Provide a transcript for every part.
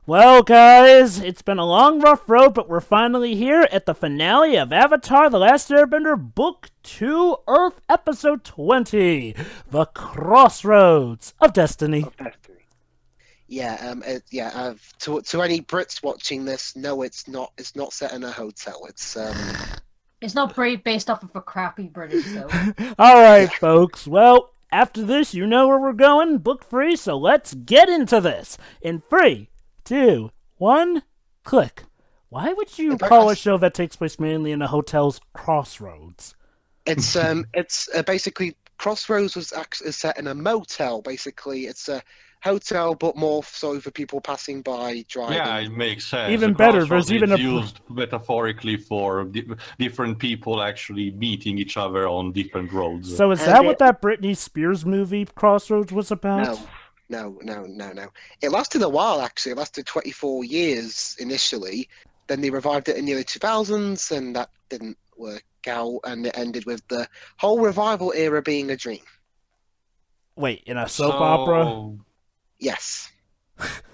Well, guys, it's been a long, rough road, but we're finally here at the finale of Avatar The Last Airbender Book 2, Earth Episode 20, The Crossroads of Destiny. Of Destiny. To any Brits watching this, no, it's not. It's not set in a hotel. It's not based off of a crappy British show. Alright, folks, well, after this, you know where we're going, book free, so let's get into this. In 3, 2, 1, click. Why would you call a show that takes place mainly in a hotel's crossroads? It's basically Crossroads was actually set in a motel. Basically, it's a hotel, but more so for people passing by, driving. Yeah, it makes sense. Even The better, crossroads there's even is a used metaphorically for different people actually meeting each other on different roads. So is that what that Britney Spears movie Crossroads was about? No. It lasted a while, actually. It lasted 24 years initially. Then they revived it in the early 2000s, and that didn't work out, and it ended with the whole revival era being a dream. Wait, in a soap opera? Yes.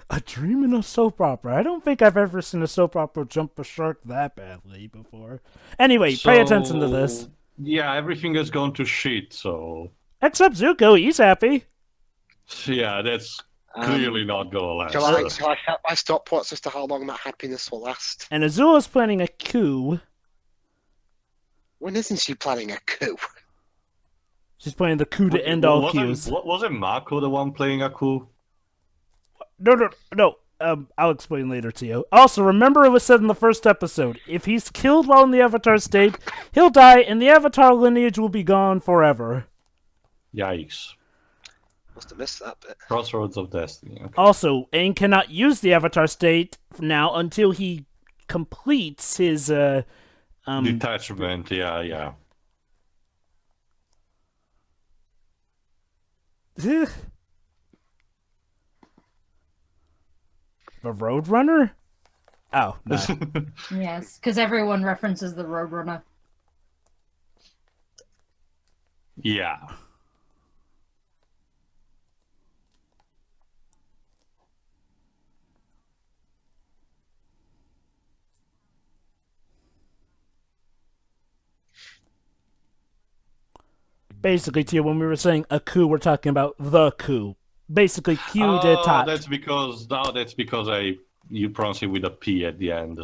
A dream in a soap opera. I don't think I've ever seen a soap opera jump a shark that badly before. Anyway, pay attention to this. Yeah, everything has gone to shit, so... Except Zuko, he's happy. Yeah, that's clearly not gonna last. Shall I set my stopwatch as to how long that happiness will last? And Azula's planning a coup. When isn't she planning a coup? She's planning the coup to end all coups. Wasn't Mako the one playing a coup? No. I'll explain later to you. Also, remember it was said in the first episode, if he's killed while in the Avatar state, he'll die and the Avatar lineage will be gone forever. Yikes. Must have missed that bit. Crossroads of Destiny. Okay. Also, Aang cannot use the Avatar state now until he completes his, Detachment, yeah. The Roadrunner? Oh, no. Yes, because everyone references the Roadrunner. Yeah. Basically, Tia, when we were saying a coup, we're talking about the coup. Basically, coup d'etat. That's because you pronounce it with a P at the end.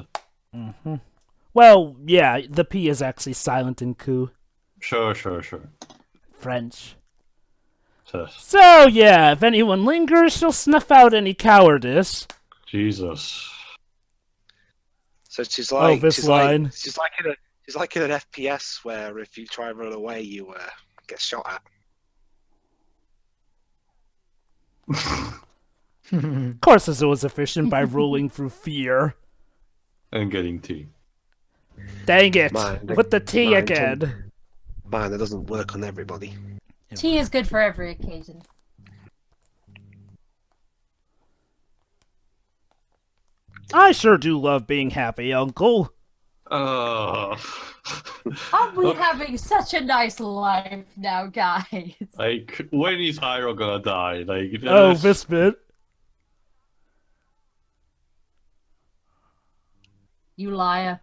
Mm-hmm. Well, yeah, the P is actually silent in coup. Sure. French. So, yeah, if anyone lingers, she'll snuff out any cowardice. Jesus. So she's like, this line. She's like in an FPS where if you try and run away, you get shot at. Of course, Azula was efficient by ruling through fear. And getting tea. Dang it! With the tea again. Man, that doesn't work on everybody. Tea is good for every occasion. I sure do love being happy, Uncle. Aren't we having such a nice life now, guys? Like, when is Iroh gonna die? Like, oh, this bit. You liar.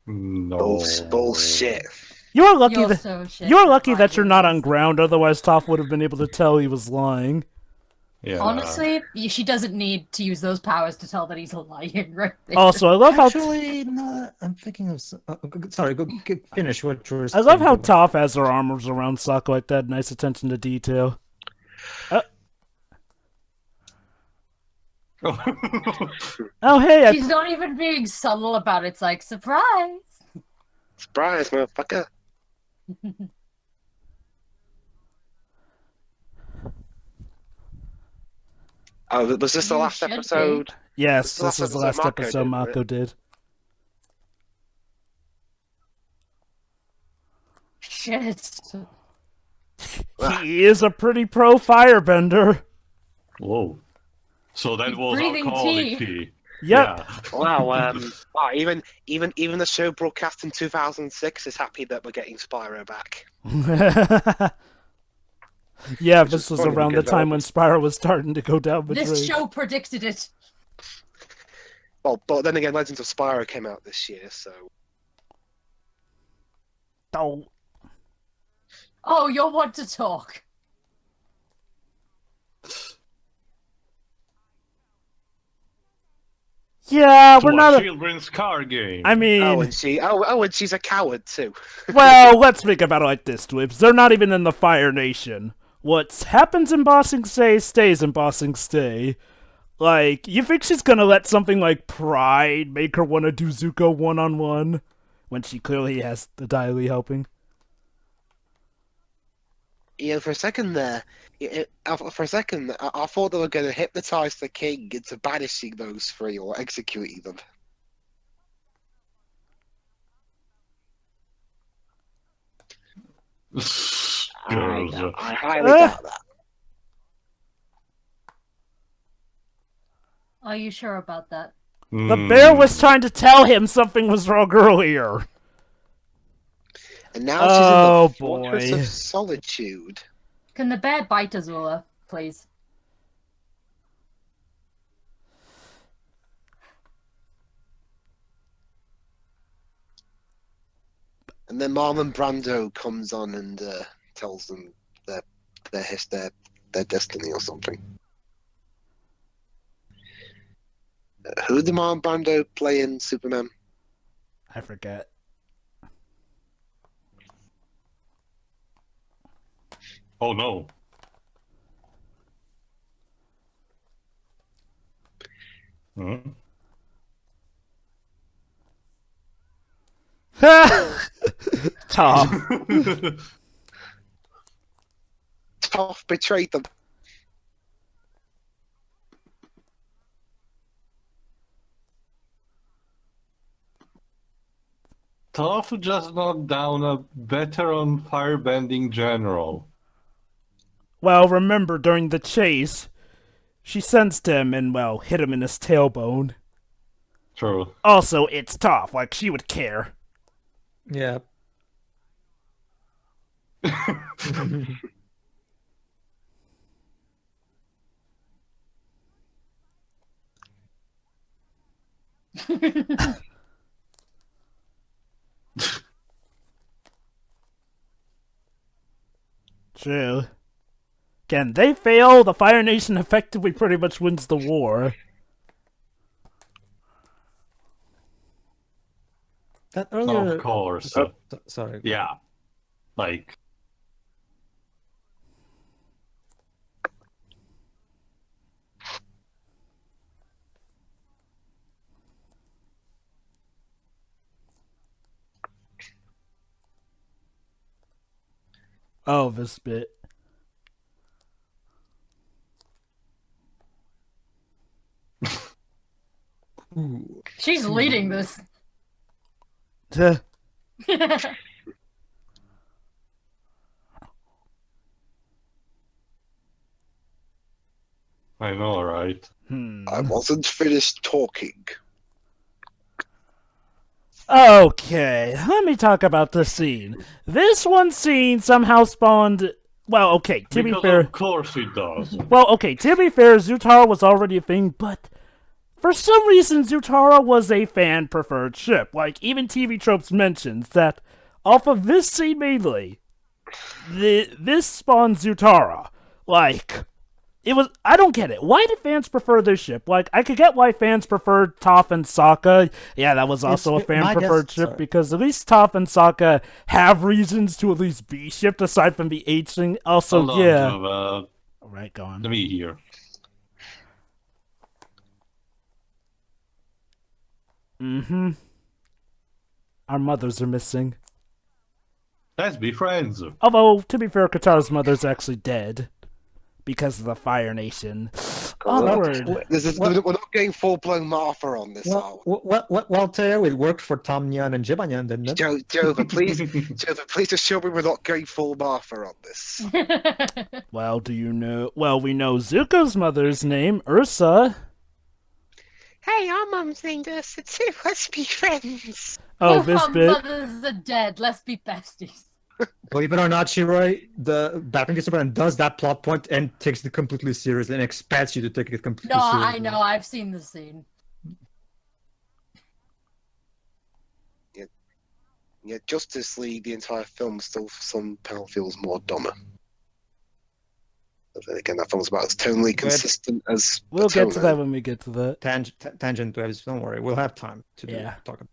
No. Bullshit. You're lucky that you're not on ground, otherwise Toph would have been able to tell he was lying. Yeah. Honestly, she doesn't need to use those powers to tell that he's lying, right there. Also, I love how... Actually, no, I'm thinking of... sorry, go finish what you were saying. I love how Toph has her arms around Sokka like that. Nice attention to detail. Oh, hey! She's not even being subtle about it. It's like, surprise! Surprise, motherfucker! Oh, was this the last episode? Yes, this is the last episode Mako did. Shit. He is a pretty pro firebender. Whoa. So that was alcoholic tea. Yep. Yeah. Wow. Even the show broadcast in 2006 is happy that we're getting Spyro back. Yeah, Which is this was funny around the because time when Spyro was starting to go down the This drain. show predicted it. Well, but then again, Legends of Spyro came out this year, so Oh, Oh, you're one to talk. yeah, To we're a not. children's car game. I mean, and she's a coward too. well, let's think about it like this, Dwibs. They're not even in the Fire Nation. What happens in Bossing Stay stays in Bossing Stay. Like, you think she's gonna let something like Pride make her want to do Zuko one-on-one when she clearly has the Daily helping? For a second there, I thought they were going to hypnotize the king into banishing those three or executing them. Girls. I highly doubt that. Are you sure about that? The bear was trying to tell him something was wrong earlier. And now Oh, she's in the Fortress boy. of Solitude. Can the bear bite Azula, please? And then Marlon Brando comes on and tells them their destiny or something. Who did Marlon Brando play in Superman? I forget. Oh no. Hmm? Toph. Toph betrayed them. Toph just knocked down a veteran firebending general. Well, remember, during the chase, she sensed him and, well, hit him in his tailbone. True. Also, it's Toph, like she would care. Yeah. True. Again, they fail, the Fire Nation effectively pretty much wins the war. That earlier. Of course. Sorry. Yeah. Like. Oh, this bit. Ooh. She's leading this. Tuh. I know, right? I wasn't finished talking. Okay, let me talk about this scene. This one scene somehow spawned. Well, okay, to be Because fair. of course it does. Well, okay, to be fair, Zutara was already a thing, but for some reason, Zutara was a fan-preferred ship. Like, even TV Tropes mentions that off of this scene mainly, this spawned Zutara. Like, it was. I don't get it. Why did fans prefer this ship? Like, I could get why fans preferred Toph and Sokka. Yeah, that was also a fan-preferred ship, because at least Toph and Sokka have reasons to at least be shipped aside from the H thing. Also, Hold on, yeah. Joe, Alright, go on. let me hear. Mm-hmm. Our mothers are missing. Let's be friends. Although, to be fair, Katara's mother's actually dead. Because of the Fire Nation. Awkward. We're not getting full-blown Martha on this, are we? Well, Teo, it worked for Tom Nyan and Jibanyan, didn't it? Jova, please assure me we're not going full Martha on this. Well, do you know... Well, we know Zuko's mother's name, Ursa. Hey, our mum's named Ursa too. Let's be friends. Oh, Both this our bit. mothers are dead. Let's be besties. Believe it or not, Shiroi, the Batman Superman does that plot point and takes it completely seriously and expects you to take it completely No, seriously. I know. I've seen the scene. Yeah, Justice League, the entire film still somehow feels more dumber. But then again, that film's about as tonally consistent as. We'll get to Atonement. that when we get to that. Tangent waves, don't worry, we'll have time to Yeah. talk about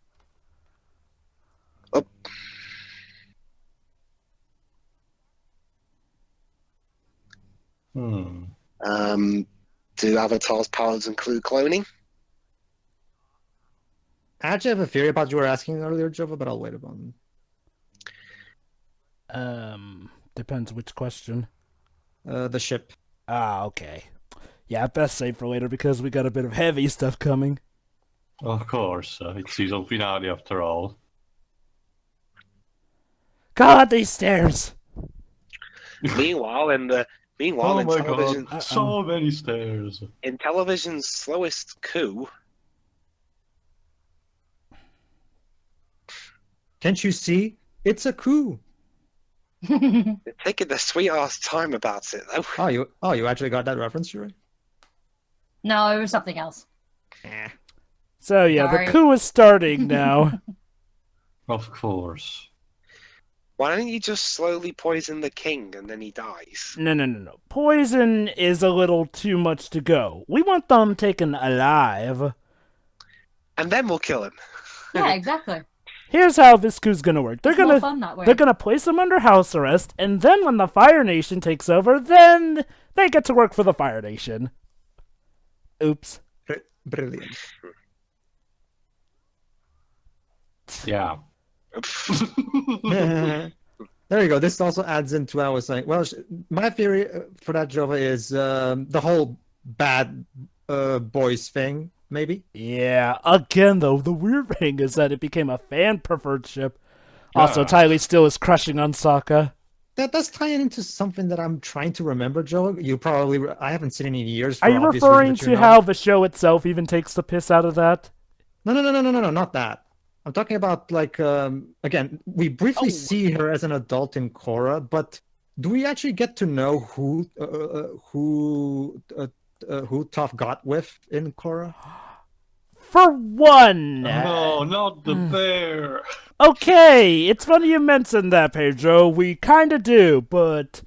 Do Avatar's powers include cloning? I actually have a theory about what you were asking earlier, Jova, but I'll wait about it. Depends which question. The ship. Ah, okay. Yeah, best save for later because we got a bit of heavy stuff coming. Of course, it's season finale after all. God, these stairs! Meanwhile, in Oh my television, god, so many stairs. in television's slowest coup, Can't you see? It's a coup. they're taking their sweet ass time about it, though. You actually got that reference, Shiroi? No, it was something else. So yeah, Sorry. the coup is starting now. Of course. Why don't you just slowly poison the king and then he dies? No. Poison is a little too much to go. We want them taken alive. And then we'll kill him. Yeah, exactly. Here's how this coup's gonna work. It's more fun that way. They're gonna place them under house arrest, and then when the Fire Nation takes over, then they get to work for the Fire Nation. Oops. Brilliant. Yeah. There you go. This also adds into what I was saying. Well, my theory for that, Jova, is the whole bad boys thing, maybe. Yeah, again though, the weird thing is that it became a fan-preferred ship. Also, Yeah. Ty Lee still is crushing on Sokka. That's tying into something that I'm trying to remember, Joe. You probably I haven't seen it in years. For Are you obvious referring reasons that to you how know. the show itself even takes the piss out of that? No, not that. I'm talking about like again, we briefly see her as an adult in Korra, but do we actually get to know who Toph got with in Korra? For one! No, not the bear. Okay, it's funny you mentioned that, Pedro. We kinda do, but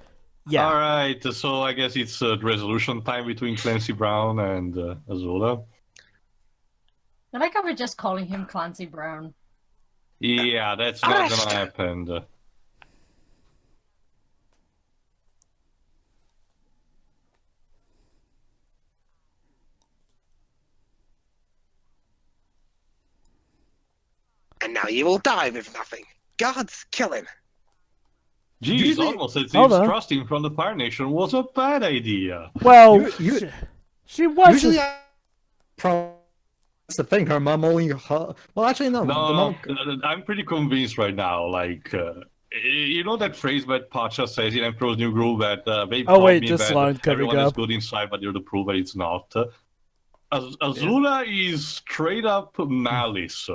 yeah. Alright, so I guess it's resolution time between Clancy Brown and Azula. I like how we're just calling him Clancy Brown. Yeah, that's not gonna happen. And now you will die with nothing. Gods, kill him. Geez, almost as Hold if on. trusting from the Fire Nation was a bad idea. Well, You- she wasn't. Usually, that's the thing. Her mom only. Well, actually, no. The No, mom, I'm pretty convinced right now. Like, you know that phrase that Pacha says in Emperor's New Groove that babe Oh, told wait, me this that line coming everyone is up. good inside, but you're the proof that it's not. Azula is straight up malice,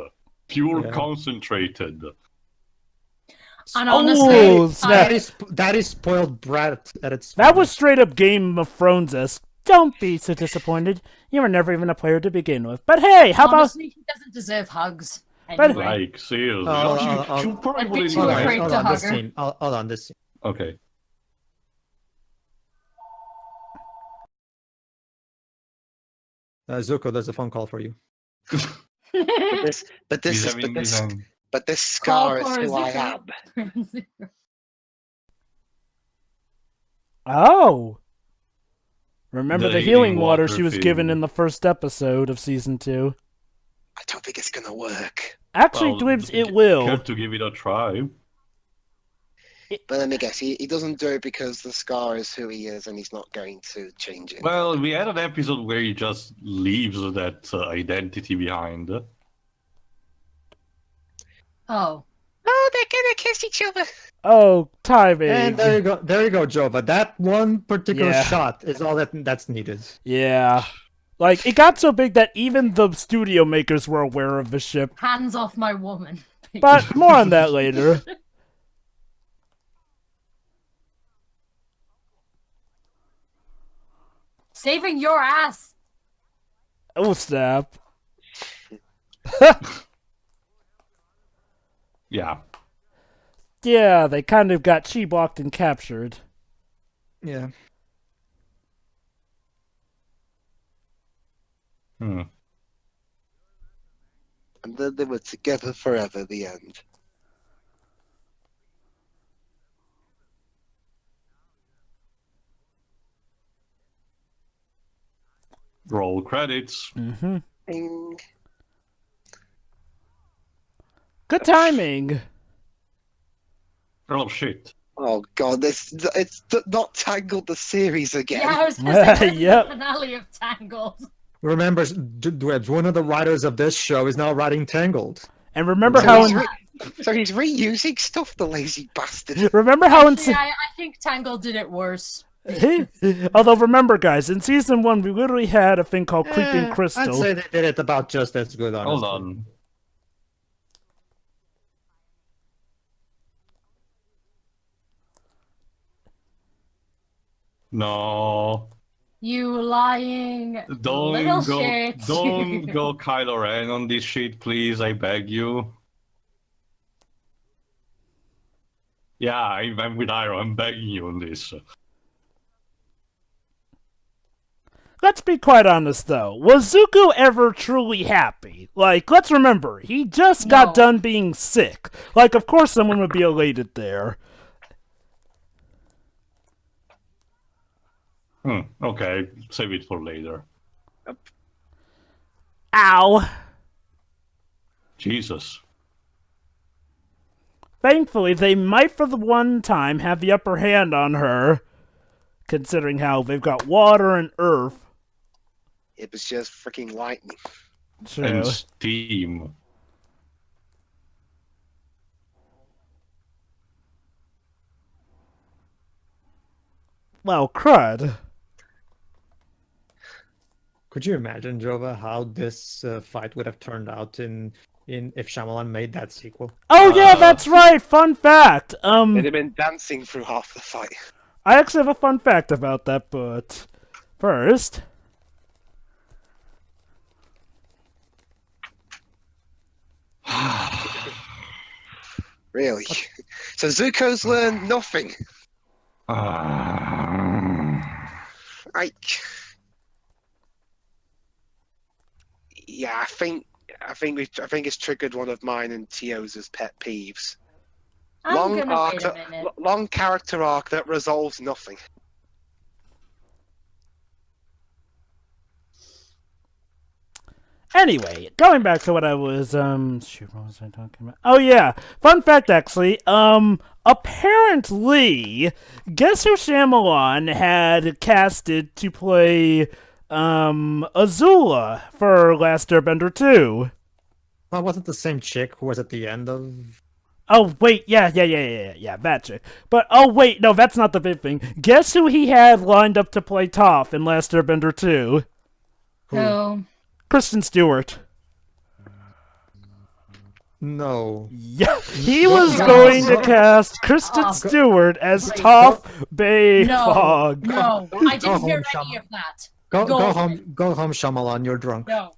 pure Yeah. concentrated. And Oh, honestly, snap. that is spoiled brat at its. That was finest. straight up Game of Thrones-esque. Don't be so disappointed. You were never even a player to begin with. But hey, how about... honestly, he doesn't deserve hugs. But- Anyway. Like, seriously. Oh, you probably I'd be wouldn't too know. afraid Hold to on, this hug her. scene. Hold on, this scene. Okay. Zuko, there's a phone call for you. But He's having this scar is Call for who I Zuko. am. Oh! Remember the healing water she was thing. given in the first episode of Season 2. I don't think it's gonna work. Actually, Well, Dwibs, it will. Good to give it a try. But let me guess, he doesn't do it because the scar is who he is and he's not going to change it. Well, we had an episode where he just leaves that identity behind. Oh. Oh, they're gonna kiss each other. Oh, timing. And there you go, Jova. That one particular Yeah. shot is all that's needed. Yeah. Like, it got so big that even the studio makers were aware of the ship. Hands off my woman. But more on that later. Saving your ass. Oh, snap. Yeah. Yeah, they kind of got chi-blocked and captured. Yeah. Hmm. And then they were together forever, the end. Roll credits. Mm-hmm. Ding. Good timing. Oh shit. Oh god, it's not Tangled the series again. Yeah, I was gonna say Yep. the finale of Tangled. Remember, Dwebs, one of the writers of this show is now writing Tangled. And remember So how... he's reusing stuff, the lazy bastard. Remember how in... Actually, I think Tangled did it worse. Although remember, guys, in season 1 we literally had a thing called Creeping I'd Crystal. say they did it about just as good, honestly. Hold on. No. You lying Don't little go. shit. Don't go Kylo Ren on this shit, please. I beg you. Yeah, I'm with Iroh. I'm begging you on this. Let's be quite honest, though. Was Zuko ever truly happy? Like, let's remember, he just got No. done being sick. Like, of course someone would be elated there. Okay, save it for later. Ow. Jesus. Thankfully, they might for the one time have the upper hand on her, considering how they've got water and earth. It was just freaking lightning. True. And steam. Well, crud. Could you imagine, Jova, how this fight would have turned out in if Shyamalan made that sequel? Oh yeah, that's right. Fun fact. They'd have been dancing through half the fight. I actually have a fun fact about that, but first, Really? So Zuko's learned nothing. Yeah, I think it's triggered one of mine and Tio's as pet peeves. I'm gonna wait a minute. Long character arc that resolves nothing. anyway, going back to what I was, shoot, what was I talking about? Oh yeah, fun fact actually, apparently, guess who Shyamalan had casted to play, Azula for Last Airbender 2? Well, wasn't the same chick who was at the end of... Oh, wait, yeah, that chick. But, oh, wait, no, that's not the big thing. Guess who he had lined up to play Toph in Last Airbender 2? No. Kristen Stewart. No. Yeah, he was going to cast Kristen Stewart as Toph Bayfog. No, I didn't Go hear home, any of that. Go home, Shyamalan, you're drunk. No.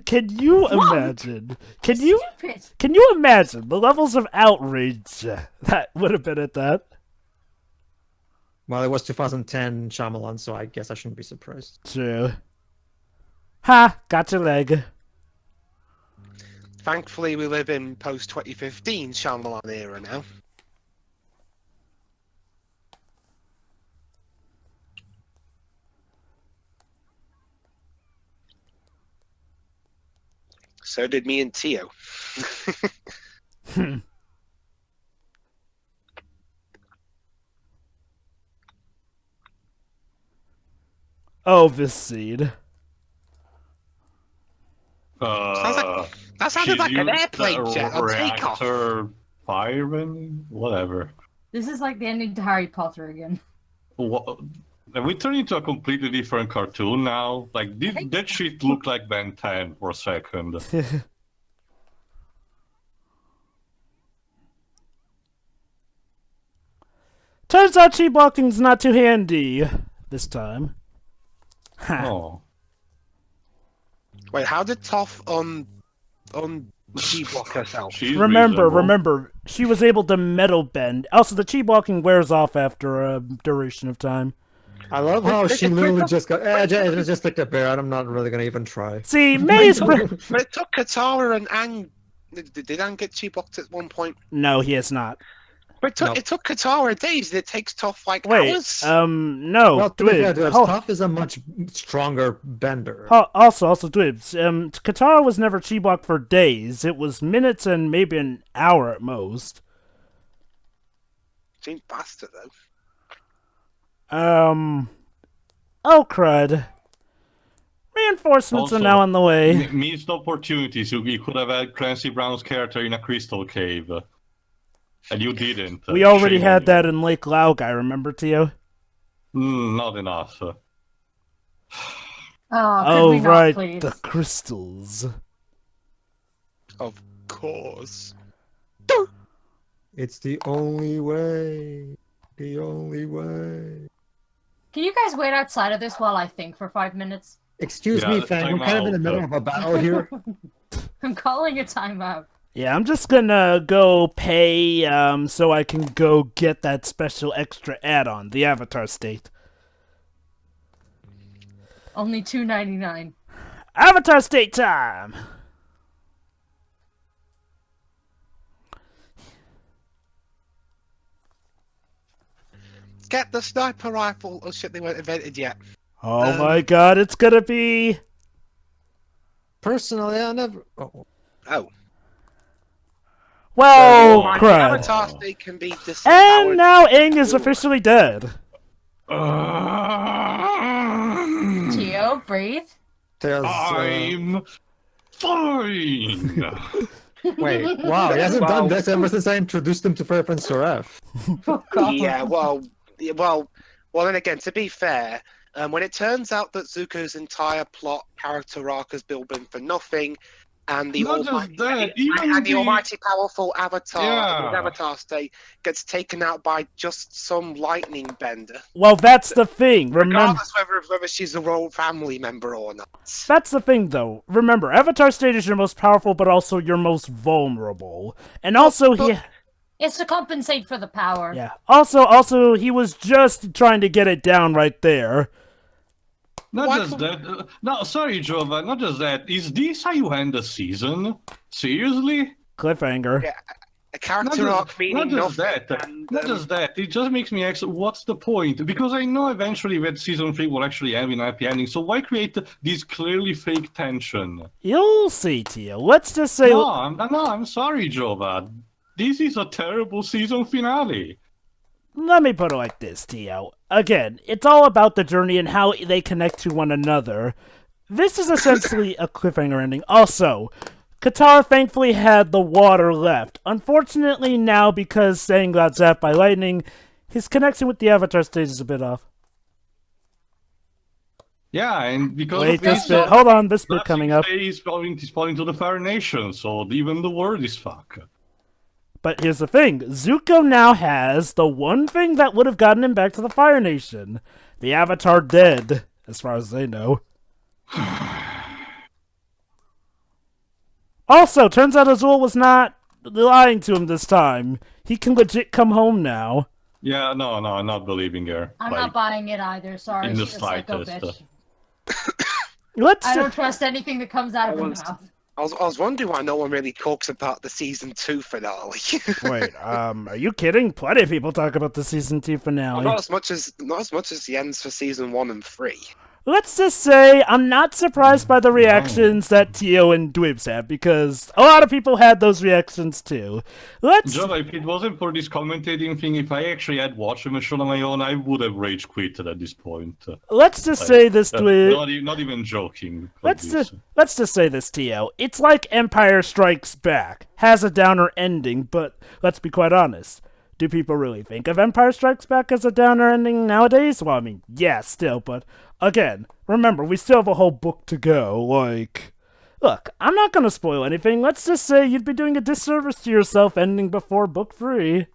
Can you imagine? Can you Stupid. imagine the levels of outrage that would have been at that? Well, it was 2010 Shyamalan, so I guess I shouldn't be surprised. True. Ha! Got your leg. Thankfully, we live in post-2015 Shyamalan era now. So did me and Tio. Oh, this seed. That sounded like an airplane jet on takeoff. Reactor fireman? Whatever. This is like the ending to Harry Potter again. What? Have we turned into a completely different cartoon now? Like, that shit looked like Ben 10 for a second. Turns out chi-blocking's not too handy this time. Oh. Wait, how did Toph G-block herself? She's Remember, reasonable. remember, she was able to metal bend. Also, the chi walking wears off after a duration of time. I love how she But- literally just got. Just like the bear. I'm not really gonna even try. See, May's. But it took Katara and Aang. Did Aang get G-blocked at one point? No, he is not. But it took Katara days. It takes Toph like Wait, hours. no. Well, to be fair, Dwib. Toph is a much stronger bender. Also, Dwibs. Katara was never chi blocked for days. It was minutes and maybe an hour at most. Seems faster though. Oh crud. Reinforcements Also, are now on the way. Missed opportunities. You could have had Clancy Brown's character in a crystal cave. And you didn't. We already Shame on had you. that in Lake Laogai, remember, Tio? Not enough. Oh, could Oh, we not, right, please? the crystals. Of course. It's the only way. The only way. Can you guys wait outside of this while I think for 5 minutes? Excuse Yeah, me, Fang. We're kind of in the middle of a battle here. I'm calling a timeout. Yeah, I'm just gonna go pay, so I can go get that special extra add-on, the Avatar State. Only $2.99. Avatar State time! Get the sniper rifle. Oh shit, they weren't invented yet. Oh my god, it's gonna be... Personally, I never. Oh. Oh. Well, My crud. Avatar state can be disempowered. And now Aang is officially dead. Geo, breathe. There's, I'm fine. Wait, wow, he hasn't done this ever since I introduced him to Fairfriend Seraph. Oh, God. Yeah, well, then again, to be fair, when it turns out that Zuko's entire plot character arc has been for nothing, and the Not just almighty, that, and even the the- almighty powerful Avatar, Yeah. his Avatar state, gets taken out by just some lightning bender, Well, that's the thing. Remember, regardless whether she's a royal family member or not. that's the thing, though. Remember, Avatar State is your most powerful, but also your most vulnerable. And also, he... It's to compensate for the power. Yeah. Also, he was just trying to get it down right there. Not What? just that. No, sorry, Jova. Not just that. Is this how you end the season? Seriously? Cliffhanger. Yeah, a character arc meaning not just nothing. that. And, Not just that. It just makes me ask, what's the point? Because I know eventually that season 3 will actually end in a happy ending. So why create this clearly fake tension? You'll see, Tio. Let's just say... No, I'm sorry, Jova. This is a terrible season finale. Let me put it like this, Tio. Again, it's all about the journey and how they connect to one another. This is essentially a cliffhanger ending. Also, Katara thankfully had the water left. Unfortunately now, because Aang got zapped by lightning, his connection with the Avatar stage is a bit off. Yeah, and because Wait, of this this, bit. Hold on, this bit coming up. He's falling to the Fire Nation, so even the word is fuck. But here's the thing. Zuko now has the one thing that would have gotten him back to the Fire Nation. The Avatar dead, as far as they know. Also, turns out Azula was not lying to him this time. He can legit come home now. Yeah, no, I'm not believing her. I'm Like, not buying it either. Sorry, in the she's a psycho slightest. bitch. Let's... I don't trust anything that comes out of her mouth. I was wondering why no one really talks about the season 2 finale. Wait, are you kidding? Plenty of people talk about the season 2 finale. not as much as the ends for season 1 and 3. Let's just say I'm not surprised by the reactions that Tio and Dwibs had, because a lot of people had those reactions too. Let's... Joe, if it wasn't for this commentating thing, if I actually had watched the show on my own, I would have rage quitted at this point. Let's just say this, Dwibs. Not even joking. Let's just say this, Tio. It's like Empire Strikes Back. Has a downer ending, but let's be quite honest. Do people really think of Empire Strikes Back as a downer ending nowadays? Well, I mean, yeah, still, but again, remember, we still have a whole book to go, like... Look, I'm not gonna spoil anything. Let's just say you'd be doing a disservice to yourself ending before book 3.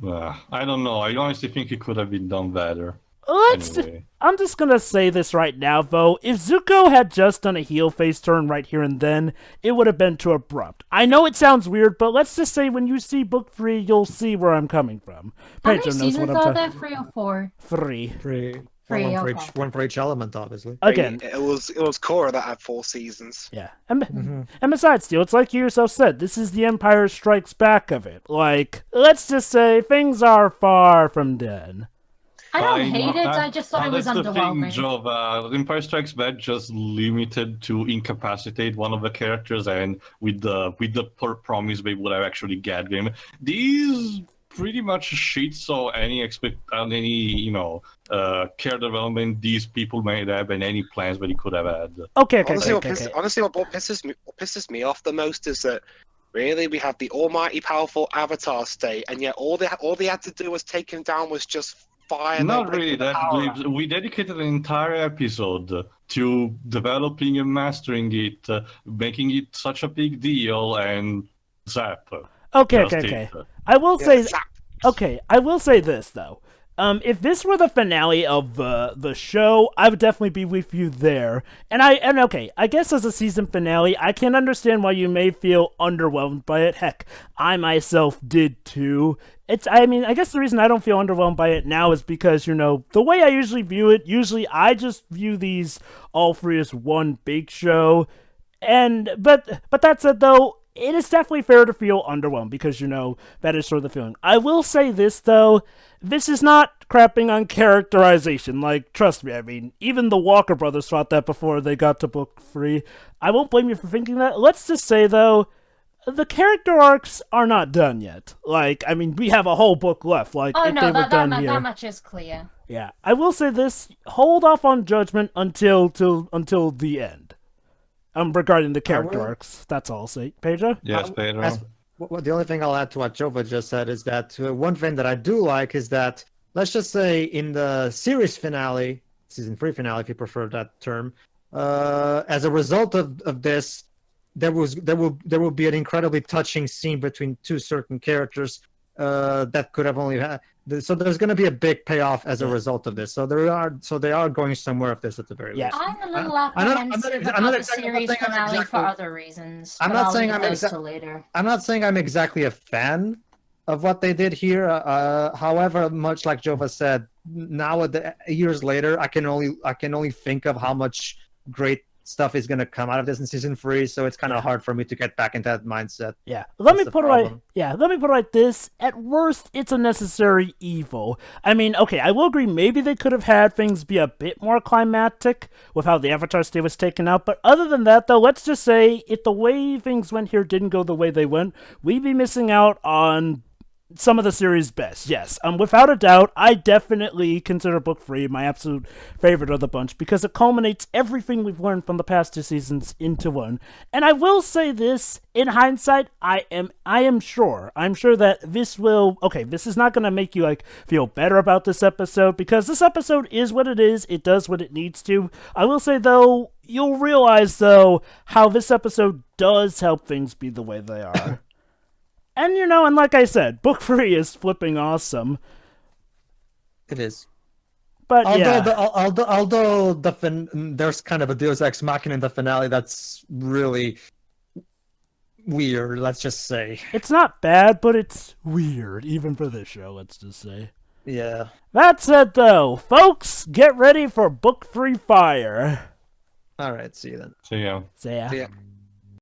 I don't know. I honestly think it could have been done better. Anyway. I'm just gonna say this right now, though. If Zuko had just done a heel face turn right here and then, it would have been too abrupt. I know it sounds weird, but let's just say when you see book 3, you'll see where I'm coming from. How many Pedro knows seasons what I'm are talking. there? 3 or 4? 3. Three. Three, One for each element, obviously. Again, It was Korra that had 4 seasons. yeah. And besides, Steel, it's like you yourself said, this is the Empire Strikes Back of it. Like, let's just say things are far from done. I don't hate it, I just thought it was That's the thing, underwhelming. Jova. Empire Strikes Back just limited to incapacitate one of the characters, and with the promise they would have actually get game. These pretty much shits on any care development these people may have and any plans that he could have had. Okay. Honestly, what pisses me off the most is that really we have the almighty powerful Avatar state, and yet all they had to do was take him down was just fire. Not really. We dedicated an entire episode to developing and mastering it, making it such a big deal, and zap. Okay. I will say this though. If this were the finale of the show, I would definitely be with you there. I guess as a season finale, I can understand why you may feel underwhelmed by it. Heck, I myself did too. I guess the reason I don't feel underwhelmed by it now is because, the way I usually view it, I just view these all 3 as one big show. But that said though, it is definitely fair to feel underwhelmed because, that is sort of the feeling. I will say this, though. This is not crapping on characterization. Like, trust me, even the Walker brothers thought that before they got to book 3. I won't blame you for thinking that. Let's just say, though, the character arcs are not done yet. Like, we have a whole book left. Like, Oh if no, they were done that here. much is clear. Yeah, I will say this. Hold off on judgment until the end. Regarding the character arcs. That's all I'll say. Pedro? Yes, Pedro. The only thing I'll add to what Jova just said is that one thing that I do like is that, let's just say in the series finale, season 3 finale, if you prefer that term, as a result of this, there will be an incredibly touching scene between 2 certain characters that could have only had. So there's going to be a big payoff as a result of this. So they are going somewhere with this at the very least. I'm a little apprehensive about the series finale for other reasons. I'm not saying I'm exactly a fan of what they did here. However, much like Jova said, now years later, I can only think of how much great stuff is going to come out of this in season 3, so it's kind of hard for me to get back into that mindset. Yeah. Let me put it like this. At worst, it's a necessary evil. I will agree, maybe they could have had things be a bit more climactic with how the Avatar state was taken out, but other than that, though, let's just say if the way things went here didn't go the way they went, we'd be missing out on some of the series' best, yes. Without a doubt, I definitely consider Book 3 my absolute favorite of the bunch because it culminates everything we've learned from the past 2 seasons into one. And I will say this, in hindsight, I'm sure that this will, this is not going to make you, feel better about this episode because this episode is what it is, it does what it needs to. I will say, though, you'll realize, though, how this episode does help things be the way they are. And, and like I said, Book 3 is flipping awesome. It is. But although there's kind of a Deus Ex Machina in the finale that's really weird, let's just say. It's not bad, but it's weird, even for this show, let's just say. Yeah. That said, though, folks, get ready for Book 3 fire. All right, see you then. See ya. See ya. Yeah.